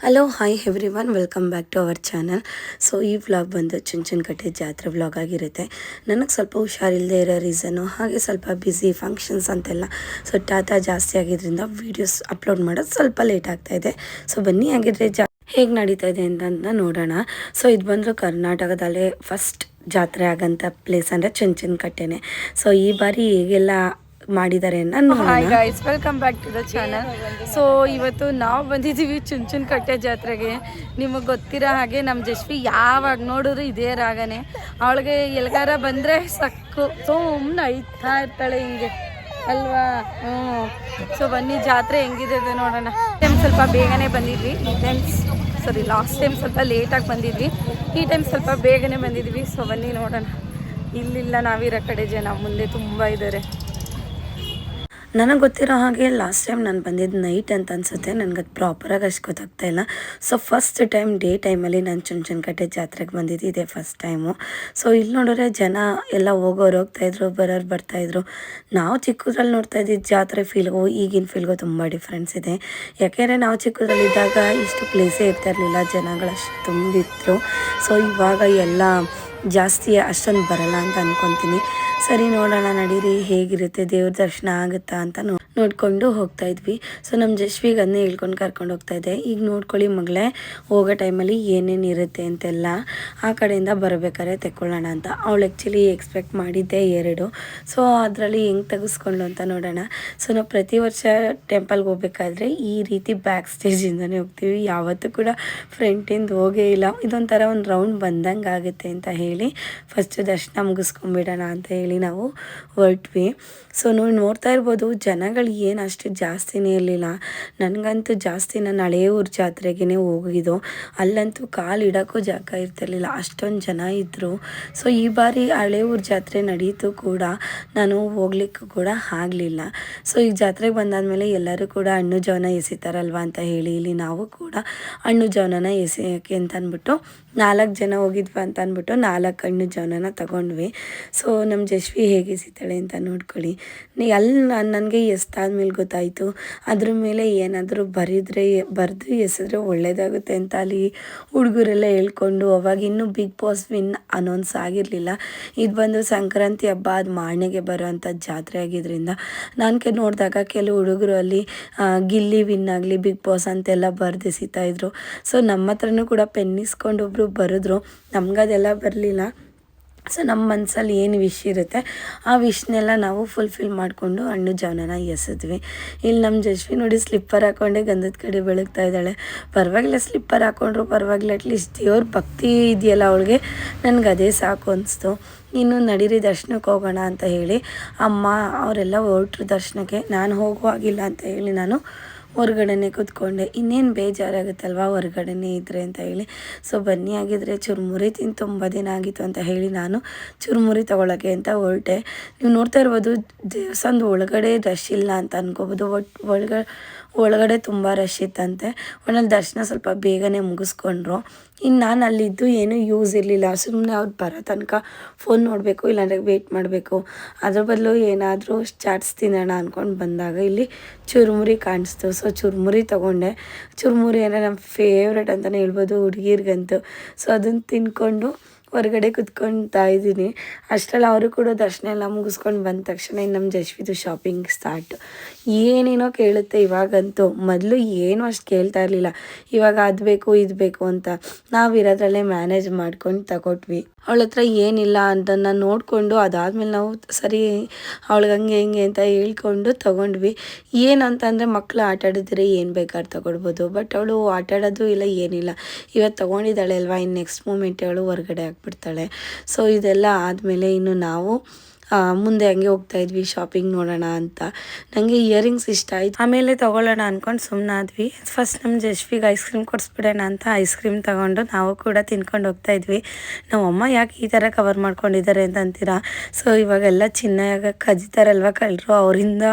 Hello hi every one welcome back to our channel. So ಈ vlog ಬಂದು ಚುಂಚನಕಟ್ಟೆ ಜಾತ್ರೆ vlog ಆಗಿರುತ್ತೆ. ನನಗೆ ಸ್ವಲ್ಪ ಹುಷಾರಿಲ್ಲದೆ ಇರೋ ರೀಸನ್ನು ಹಾಗೆ ಸ್ವಲ್ಪ ಬ್ಯುಸಿ ಫಂಕ್ಷನ್ಸ್ ಅಂತೆಲ್ಲ ಸೊ ಟಾಟಾ ಜಾಸ್ತಿ ಆಗಿದ್ದರಿಂದ ವೀಡಿಯೋಸ್ ಅಪ್ಲೋಡ್ ಮಾಡೋದು ಸ್ವಲ್ಪ ಲೇಟ್ ಆಗ್ತಾಯಿದೆ. ಸೊ ಬನ್ನಿ ಹಾಗಿದ್ರೆ ಹೇಗೆ ನಡೀತಾ ಇದೆ ಅಂತ ನೋಡೋಣ. ಸೊ ಇದು ಬಂದರೂ ಕರ್ನಾಟಕದಲ್ಲೇ ಫಸ್ಟ್ ಜಾತ್ರೆ ಆಗೋಂಥ ಪ್ಲೇಸ್ ಅಂದರೆ ಚುಂಚನಕಟ್ಟೆನೇ. ಸೊ ಈ ಬಾರಿ ಹೇಗೆಲ್ಲ ಮಾಡಿದ್ದಾರೆ hi guys, welcome back to the channel. So ಇವತ್ತು ನಾವು ಬಂದಿದ್ದೀವಿ ಚುಂಚನಕಟ್ಟೆ ಜಾತ್ರೆಗೆ. ನಿಮಗೆ ಗೊತ್ತಿರೋ ಹಾಗೆ ನಮ್ಮ ಜಶ್ವಿ ಯಾವಾಗ ನೋಡಿದ್ರು ಇದೇ ರಾಗನೇ. ಅವಳಿಗೆ ಎಲ್ಗಾರ ಬಂದರೆ ಸಕ್ಕು ಸುಮ್ಮನೆ ಐತಾ ಇರ್ತಾಳೆ ಹಿಂಗೆ ಅಲ್ವಾ. ಸೊ ಬನ್ನಿ ಜಾತ್ರೆ ಹೆಂಗಿದೆ ನೋಡೋಣ. ಟೈಮ್ ಸ್ವಲ್ಪ ಬೇಗನೆ ಬಂದಿದ್ವಿ, ಲಾಸ್ಟ್ ಟೈಮ್ ಸ್ವಲ್ಪ ಲೇಟಾಗಿ ಬಂದಿದ್ವಿ, ಈ ಟೈಮ್ ಸ್ವಲ್ಪ ಬೇಗನೆ ಬಂದಿದ್ವಿ. ಸೊ ಬನ್ನಿ ನೋಡೋಣ. ಇಲ್ಲಿಲ್ಲ, ನಾವಿರೋ ಕಡೆ ಜನ ಮುಂದೆ ತುಂಬ ಇದ್ದಾರೆ. ನನಗೆ ಗೊತ್ತಿರೋ ಹಾಗೆ ಲಾಸ್ಟ್ ಟೈಮ್ ನಾನು ಬಂದಿದ್ದು ನೈಟ್ ಅಂತ ಅನಿಸುತ್ತೆ. ನನಗದು ಪ್ರಾಪರಾಗಿ ಅಷ್ಟು ಗೊತ್ತಾಗ್ತಾ ಇಲ್ಲ. ಸೊ ಫಸ್ಟ್ ಟೈಮ್ ಡೇ ಟೈಮಲ್ಲಿ ನಾನು ಚುಂಚನಕಟ್ಟೆ ಜಾತ್ರೆಗೆ ಬಂದಿದ್ದು ಇದೇ ಫಸ್ಟ್ ಟೈಮು. ಸೊ ಇಲ್ಲಿ ನೋಡಿದ್ರೆ ಜನ ಎಲ್ಲ ಹೋಗೋರು ಹೋಗ್ತಾಯಿದ್ರು, ಬರೋರು ಬರ್ತಾಯಿದ್ರು. ನಾವು ಚಿಕ್ಕದ್ರಲ್ಲಿ ನೋಡ್ತಾ ಇದ್ದಿದ್ದು ಜಾತ್ರೆ ಫೀಲ್ಗೂ ಈಗಿನ ಫೀಲ್ಗೂ ತುಂಬ ಡಿಫ್ರೆನ್ಸ್ ಇದೆ. ಯಾಕೆಂದರೆ ನಾವು ಚಿಕ್ಕದ್ರಲ್ಲಿದ್ದಾಗ ಇಷ್ಟು ಪ್ಲೇಸೇ ಇರ್ತಾಯಿರಲಿಲ್ಲ, ಜನಗಳಷ್ಟು ತುಂಬಿದ್ರು. ಸೊ ಇವಾಗ ಎಲ್ಲ ಜಾಸ್ತಿ ಅಷ್ಟೊಂದು ಬರಲ್ಲ ಅಂತ ಅಂದ್ಕೊತೀನಿ. ಸರಿ ನೋಡೋಣ ನಡೀರಿ ಹೇಗಿರುತ್ತೆ, ದೇವ್ರ ದರ್ಶನ ಆಗುತ್ತಾ ಅಂತ ನೋಡ್ಕೊಂಡು ಹೋಗ್ತಾ ಇದ್ವಿ. ಸೊ ನಮ್ಮ ಜಶ್ವಿಗೆ ಅದನ್ನೇ ಹೇಳ್ಕೊಂಡು ಕರ್ಕೊಂಡು ಹೋಗ್ತಾಯಿದ್ದೆ. ಈಗ ನೋಡ್ಕೊಳ್ಳಿ ಮಗಳೇ, ಹೋಗೋ ಟೈಮಲ್ಲಿ ಏನೇನು ಇರುತ್ತೆ ಅಂತೆಲ್ಲ ಆ ಕಡೆಯಿಂದ ಬರಬೇಕಾದ್ರೆ ತೆಕ್ಕೊಳ್ಳೋಣ ಅಂತ. ಅವಳು ಆ್ಯಕ್ಚುಲಿ ಎಕ್ಸ್ಪೆಕ್ಟ್ ಮಾಡಿದ್ದೆ 2. ಸೊ ಅದರಲ್ಲಿ ಹೆಂಗೆ ತೆಗೆಸ್ಕೊಂಡು ಅಂತ ನೋಡೋಣ. ಸೊ ನಾವು ಪ್ರತಿ ವರ್ಷ ಟೆಂಪಲ್ಗೆ ಹೋಗ್ಬೇಕಾದ್ರೆ ಈ ರೀತಿ ಬ್ಯಾಕ್ ಸ್ಟೇಜಿಂದನೇ ಹೋಗ್ತೀವಿ, ಯಾವತ್ತೂ ಕೂಡ ಫ್ರಂಟಿಂದ ಹೋಗೇ ಇಲ್ಲ. ಇದೊಂಥರ ಒಂದು ರೌಂಡ್ ಬಂದಂಗೆ ಆಗುತ್ತೆ ಅಂತ ಹೇಳಿ ಫಸ್ಟ್ ದರ್ಶನ ಮುಗಿಸ್ಕೊಂಬಿಡೋಣ ಅಂತ ಹೇಳಿ ನಾವು ಹೊರಟ್ವಿ. ಸೊ ನೋಡ್ತಾ ಇರ್ಬೋದು, ಜನಗಳು ಏನು ಅಷ್ಟು ಜಾಸ್ತಿನೇ ಇರಲಿಲ್ಲ. ನನಗಂತೂ ಜಾಸ್ತಿ ನಾನು ಹಳೇ ಊರು ಜಾತ್ರೆಗೇ ಹೋಗಿದ್ದು, ಅಲ್ಲಂತೂ ಕಾಲು ಇಡೋಕ್ಕೂ ಜಾಗ ಇರ್ತಿರ್ಲಿಲ್ಲ, ಅಷ್ಟೊಂದು ಜನ ಇದ್ದರು. ಸೊ ಈ ಬಾರಿ ಹಳೇ ಊರು ಜಾತ್ರೆ ನಡೀತು ಕೂಡ, ನಾನು ಹೋಗ್ಲಿಕ್ಕೂ ಕೂಡ ಆಗಲಿಲ್ಲ. ಸೊ ಈ ಜಾತ್ರೆಗೆ ಬಂದಾದಮೇಲೆ ಎಲ್ಲರೂ ಕೂಡ ಹಣ್ಣು ಜವನ ಎಸಿತಾರಲ್ವ ಅಂತ ಹೇಳಿ ಇಲ್ಲಿ ನಾವು ಕೂಡ ಹಣ್ಣು ಜವನನ ಎಸೆಯೋಕ್ಕೆ ಅಂತ ಅಂದ್ಬಿಟ್ಟು 4 ಜನ ಹೋಗಿದ್ವಿ ಅಂತ ಅಂದ್ಬಿಟ್ಟು 4 ಹಣ್ಣು ಜವನನ ತಗೊಂಡ್ವಿ. ಸೊ ನಮ್ಮ ಜಶ್ವಿ ಹೇಗೆ ಎಸಿತಾಳೆ ಅಂತ ನೋಡ್ಕೊಳ್ಳಿ. ಅಲ್ಲಿ ನನಗೆ ಎಷ್ಟಾದ್ಮೇಲೆ ಗೊತ್ತಾಯಿತು ಅದ್ರ ಮೇಲೆ ಏನಾದರೂ ಬರೆದು ಎಸೆದ್ರೆ ಒಳ್ಳೆಯದಾಗುತ್ತೆ ಅಂತ ಅಲ್ಲಿ ಹುಡುಗರೆಲ್ಲ ಹೇಳ್ಕೊಂಡು. ಅವಾಗ ಇನ್ನೂ ಬಿಗ್ ಬಾಸ್ ವಿನ್ ಅನೌನ್ಸ್ ಆಗಿರಲಿಲ್ಲ. ಇದು ಬಂದು ಸಂಕ್ರಾಂತಿ ಹಬ್ಬ ಅದು ಮಾರನೆಗೆ ಬರೋವಂಥ ಜಾತ್ರೆ ಆಗಿದ್ದರಿಂದ ನಾನು ನೋಡಿದಾಗ ಕೆಲವು ಹುಡುಗರು ಅಲ್ಲಿ ಗಿಲ್ಲಿ ವಿನ್ ಆಗಲಿ ಬಿಗ್ ಬಾಸ್ ಅಂತೆಲ್ಲ ಬರೆದು ಎಸಿತಾಯಿದ್ರು. ಸೊ ನಮ್ಮ ಹತ್ರನೂ ಕೂಡ ಪೆನ್ ಇಸ್ಕೊಂಡು ಒಬ್ಬರು ಬರೆದ್ರು, ನಮಗದೆಲ್ಲ ಬರಲಿಲ್ಲ. ಸೊ ನಮ್ಮ ಮನಸ್ಸಲ್ಲಿ ಏನು ವಿಶ್ ಇರುತ್ತೆ ಆ ವಿಶ್ನೆಲ್ಲ ನಾವು ಫುಲ್ಫಿಲ್ ಮಾಡಿಕೊಂಡು ಹಣ್ಣು ಜವನನ ಎಸೆದ್ವಿ. ಇಲ್ಲಿ ನಮ್ಮ ಜಶ್ವಿ ನೋಡಿ ಸ್ಲಿಪ್ಪರ್ ಹಾಕ್ಕೊಂಡೆ ಗಂಧದ ಕಡೆ ಬೆಳಗ್ತಾ ಇದ್ದಾಳೆ. ಪರವಾಗಿಲ್ಲ, ಸ್ಲಿಪ್ಪರ್ ಹಾಕ್ಕೊಂಡ್ರು ಪರವಾಗಿಲ್ಲ, ಅಟ್ಲೀಸ್ಟ್ ದೇವ್ರ ಭಕ್ತಿ ಇದೆಯಲ್ಲ ಅವಳಿಗೆ, ನನಗೆ ಅದೇ ಸಾಕು ಅನಿಸ್ತು. ಇನ್ನು ನಡೀರಿ ದರ್ಶನಕ್ಕೆ ಹೋಗೋಣ ಅಂತ ಹೇಳಿ ಅಮ್ಮ ಅವರೆಲ್ಲ ಹೊರಟ್ರು ದರ್ಶನಕ್ಕೆ. ನಾನು ಹೋಗುವಾಗಿಲ್ಲ ಅಂತ ಹೇಳಿ ನಾನು ಹೊರಗಡೆನೇ ಕೂತ್ಕೊಂಡೆ. ಇನ್ನೇನು ಬೇಜಾರಾಗುತ್ತಲ್ವ ಹೊರಗಡೆನೇ ಇದ್ದರೆ ಅಂತ ಹೇಳಿ. ಸೊ ಬನ್ನಿ ಆಗಿದ್ರೆ ಚುರುಮುರಿ ತಿಂದು ತುಂಬ ದಿನ ಆಗಿತ್ತು ಅಂತ ಹೇಳಿ ನಾನು ಚುರುಮುರಿ ತೊಗೊಳಕ್ಕೆ ಅಂತ ಹೊರಟೆ. ನೀವು ನೋಡ್ತಾ ಇರ್ಬೋದು, ದೇವಸ್ಥಾನದ ಒಳಗಡೆ ರಶ್ ಇಲ್ಲ ಅಂತ ಅನ್ಕೋಬೋದು, ಒಳಗಡೆ ತುಂಬ ರಶ್ ಇತ್ತಂತೆ. ಒಳ್ಳೆ ದರ್ಶನ ಸ್ವಲ್ಪ ಬೇಗನೆ ಮುಗಿಸ್ಕೊಂಡ್ರು. ಇನ್ನು ನಾನು ಅಲ್ಲಿದ್ದು ಏನೂ ಯೂಸ್ ಇರಲಿಲ್ಲ, ಸುಮ್ಮನೆ ಅವ್ರು ಬರೋ ತನಕ ಫೋನ್ ನೋಡಬೇಕು, ಇಲ್ಲಾಂದರೆ ವೆಯ್ಟ್ ಮಾಡಬೇಕು. ಅದ್ರ ಬದಲು ಏನಾದರೂ ಚಾಟ್ಸ್ ತಿನ್ನೋಣ ಅಂದ್ಕೊಂಡು ಬಂದಾಗ ಇಲ್ಲಿ ಚುರುಮುರಿ ಕಾಣಿಸ್ತು. ಸೊ ಚುರುಮುರಿ ತೊಗೊಂಡೆ. ಚುರುಮುರಿ ಅಂದರೆ ನಮ್ಮ ಫೇವ್ರೆಟ್ ಅಂತಲೇ ಹೇಳ್ಬೋದು ಹುಡುಗಿರ್ಗಂತೂ. ಸೊ ಅದನ್ನು ತಿನ್ಕೊಂಡು ಹೊರಗಡೆ ಕುತ್ಕೊಳ್ತಾ ಇದ್ದೀನಿ. ಅಷ್ಟರಲ್ಲಿ ಅವರು ಕೂಡ ದರ್ಶನ ಎಲ್ಲ ಮುಗಿಸ್ಕೊಂಡು ಬಂದ ತಕ್ಷಣ ಇನ್ನು ನಮ್ಮ ಜಶ್ವಿದು ಶಾಪಿಂಗ್ ಸ್ಟಾರ್ಟ್. ಏನೇನೋ ಕೇಳುತ್ತೆ ಇವಾಗಂತೂ, ಮೊದಲು ಏನೂ ಅಷ್ಟು ಕೇಳ್ತಾ ಇರಲಿಲ್ಲ. ಇವಾಗ ಅದು ಬೇಕು ಇದು ಬೇಕು ಅಂತ ನಾವಿರೋದ್ರಲ್ಲೇ ಮ್ಯಾನೇಜ್ ಮಾಡ್ಕೊಂಡು ತಗೊಟ್ವಿ. ಅವಳ ಹತ್ರ ಏನಿಲ್ಲ ಅದನ್ನು ನೋಡಿಕೊಂಡು ಅದಾದಮೇಲೆ ನಾವು ಸರಿ ಅವಳಿಗೆ ಹಂಗೆ ಹಿಂಗೆ ಅಂತ ಹೇಳ್ಕೊಂಡು ತೊಗೊಂಡ್ವಿ. ಏನಂತಂದರೆ ಮಕ್ಕಳು ಆಟ ಆಡಿದ್ರೆ ಏನು ಬೇಕಾದ್ರೆ ತೊಗೊಳ್ಬೋದು, ಬಟ್ ಅವಳು ಆಟ ಆಡೋದು ಇಲ್ಲ ಏನಿಲ್ಲ. ಇವತ್ತು ತೊಗೊಂಡಿದ್ದಾಳೆ ಅಲ್ವಾ, ಇನ್ನು ನೆಕ್ಸ್ಟ್ ಮೂಮೆಂಟ್ ಅವಳು ಹೊರಗಡೆ ಹಾಕ್ಬಿಡ್ತಾಳೆ. ಸೊ ಇದೆಲ್ಲ ಆದಮೇಲೆ ಇನ್ನು ನಾವು ಮುಂದೆ ಹಂಗೆ ಹೋಗ್ತಾಯಿದ್ವಿ ಶಾಪಿಂಗ್ ನೋಡೋಣ ಅಂತ. ನನಗೆ ಇಯರಿಂಗ್ಸ್ ಇಷ್ಟ ಆಯಿತು, ಆಮೇಲೆ ತೊಗೊಳ್ಳೋಣ ಅಂದ್ಕೊಂಡು ಸುಮ್ಮನಾದ್ವಿ. ಫಸ್ಟ್ ನಮ್ಮ ಜಶ್ವಿಗೆ ಐಸ್ ಕ್ರೀಮ್ ಕೊಡಿಸ್ಬಿಡೋಣ ಅಂತ ಐಸ್ ಕ್ರೀಮ್ ತೊಗೊಂಡು ನಾವು ಕೂಡ ತಿನ್ಕೊಂಡು ಹೋಗ್ತಾಯಿದ್ವಿ. ನಮ್ಮಮ್ಮ ಯಾಕೆ ಈ ಥರ ಕವರ್ ಮಾಡ್ಕೊಂಡಿದ್ದಾರೆ ಅಂತ ಅಂತೀರಾ. ಸೊ ಇವಾಗೆಲ್ಲ ಚಿನ್ನ ಕಜಿತಾರಲ್ವ ಕಳ್ಳರು, ಅವರಿಂದ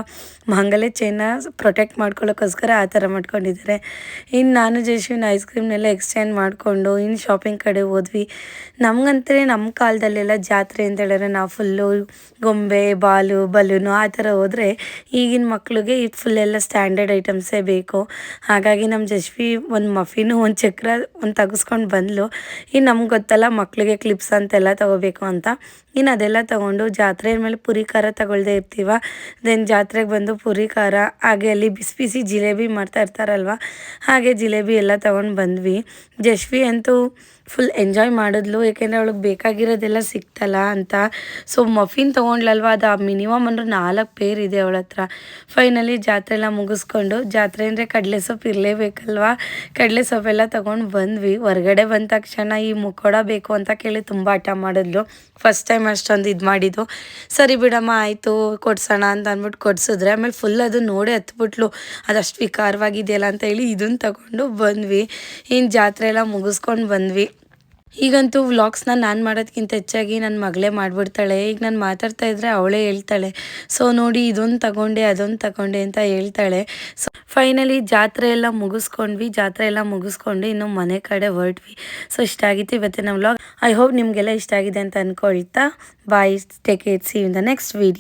ಮಾಂಗಲ್ಯ ಚೈನ ಪ್ರೊಟೆಕ್ಟ್ ಮಾಡ್ಕೊಳ್ಳೋಕ್ಕೋಸ್ಕರ ಆ ಥರ ಮಾಡ್ಕೊಂಡಿದ್ದಾರೆ. ಇನ್ನು ನಾನು ಜಶ್ವಿನ ಐಸ್ ಕ್ರೀಮ್ನೆಲ್ಲ ಎಕ್ಸ್ಚೇಂಜ್ ಮಾಡಿಕೊಂಡು ಇನ್ನು ಶಾಪಿಂಗ್ ಕಡೆ ಹೋದ್ವಿ. ನಮಗಂತಲೇ ನಮ್ಮ ಕಾಲದಲ್ಲೆಲ್ಲ ಜಾತ್ರೆ ಅಂತ ಹೇಳಿದ್ರೆ ನಾವು ಫುಲ್ಲು ಗೊಂಬೆ ಬಾಲು ಬಲೂನು ಆ ಥರ ಹೋದರೆ ಈಗಿನ ಮಕ್ಳಿಗೆ ಇದು ಫುಲ್ ಎಲ್ಲ ಸ್ಟ್ಯಾಂಡರ್ಡ್ ಐಟಮ್ಸೇ ಬೇಕು. ಹಾಗಾಗಿ ನಮ್ಮ ಜಶ್ವಿ ಒಂದು ಮಫಿನು ಒಂದು ಚಕ್ರ ಒಂದು ತೆಗೆಸ್ಕೊಂಡು ಬಂದಳು. ಇನ್ನು ನಮ್ಗೆ ಗೊತ್ತಲ್ಲ ಮಕ್ಕಳಿಗೆ ಕ್ಲಿಪ್ಸ್ ಅಂತೆಲ್ಲ ತೊಗೋಬೇಕು ಅಂತ. ಇನ್ನು ಅದೆಲ್ಲ ತೊಗೊಂಡು ಜಾತ್ರೆ ಮೇಲೆ ಪುರಿ ಖಾರ ತಗೊಳ್ದೇ ಇರ್ತೀವ. ದೆನ್ ಜಾತ್ರೆಗೆ ಬಂದು ಪುರಿ ಖಾರ ಹಾಗೆ ಅಲ್ಲಿ ಬಿಸಿ ಬಿಸಿ ಜಿಲೇಬಿ ಮಾಡ್ತಾ ಇರ್ತಾರಲ್ವ, ಹಾಗೆ ಜಿಲೇಬಿ ಎಲ್ಲ ತೊಗೊಂಡು ಬಂದ್ವಿ. ಜಶ್ವಿ ಅಂತೂ ಫುಲ್ ಎಂಜಾಯ್ ಮಾಡಿದ್ಲು, ಏಕೆಂದರೆ ಅವಳಿಗೆ ಬೇಕಾಗಿರೋದೆಲ್ಲ ಸಿಕ್ತಲ್ಲ ಅಂತ. ಸೊ ಮಫಿನ್ ತೊಗೊಂಡ್ಲಲ್ವ, ಅದು ಮಿನಿಮಮ್ ಅಂದ್ರೆ 4 ಪೇರ್ ಇದೆ ಅವಳ ಹತ್ರ. ಫೈನಲಿ ಜಾತ್ರೆ ಎಲ್ಲ ಮುಗಿಸ್ಕೊಂಡು, ಜಾತ್ರೆ ಅಂದರೆ ಕಡಲೆ ಸೊಪ್ಪು ಇರಲೇಬೇಕಲ್ವ, ಕಡಲೆ ಸೊಪ್ಪೆಲ್ಲ ತೊಗೊಂಡು ಬಂದ್ವಿ. ಹೊರಗಡೆ ಬಂದ ತಕ್ಷಣ ಈ ಮುಖೋಡ ಬೇಕು ಅಂತ ಕೇಳಿ ತುಂಬ ಹಠ ಮಾಡಿದ್ಲು. ಫಸ್ಟ್ ಟೈಮ್ ಅಷ್ಟೊಂದು ಇದು ಮಾಡಿದ್ದು. ಸರಿ ಬಿಡಮ್ಮ ಆಯಿತು ಕೊಡ್ಸೋಣ ಅಂತ ಅಂದ್ಬಿಟ್ಟು ಕೊಡ್ಸಿದ್ರೆ, ಆಮೇಲೆ ಫುಲ್ ಅದು ನೋಡಿ ಹತ್ಬಿಟ್ಲು, ಅದಷ್ಟು ವಿಕಾರವಾಗಿದೆಯಲ್ಲ ಅಂತ ಹೇಳಿ ಇದನ್ನು ತಗೊಂಡು ಬಂದ್ವಿ. ಇನ್ನು ಜಾತ್ರೆ ಎಲ್ಲ ಮುಗಿಸ್ಕೊಂಡು ಬಂದ್ವಿ. ಈಗಂತೂ ವ್ಲಾಗ್ಸ್ನ ನಾನು ಮಾಡೋದಕ್ಕಿಂತ ಹೆಚ್ಚಾಗಿ ನನ್ನ ಮಗಳೇ ಮಾಡಿಬಿಡ್ತಾಳೆ. ಈಗ ನಾನು ಮಾತಾಡ್ತಾ ಇದ್ದರೆ ಅವಳೇ ಹೇಳ್ತಾಳೆ, ಸೊ ನೋಡಿ ಇದೊಂದು ತಗೊಂಡೆ ಅದೊಂದು ತಗೊಂಡೆ ಅಂತ ಹೇಳ್ತಾಳೆ. ಸೊ ಫೈನಲಿ ಜಾತ್ರೆ ಎಲ್ಲ ಮುಗಿಸ್ಕೊಂಡ್ವಿ. ಜಾತ್ರೆ ಎಲ್ಲ ಮುಗಿಸ್ಕೊಂಡು ಇನ್ನು ಮನೆ ಕಡೆ ಹೊರಟ್ವಿ. ಸೊ ಇಷ್ಟ ಆಗಿತ್ತು ಇವತ್ತಿನ ವ್ಲಾಗ್. ಐ ಹೋಪ್ ನಿಮಗೆಲ್ಲ ಇಷ್ಟ ಆಗಿದೆ ಅಂತ ಅಂದ್ಕೊಳ್ತಾ bye, take care, see you in the next video.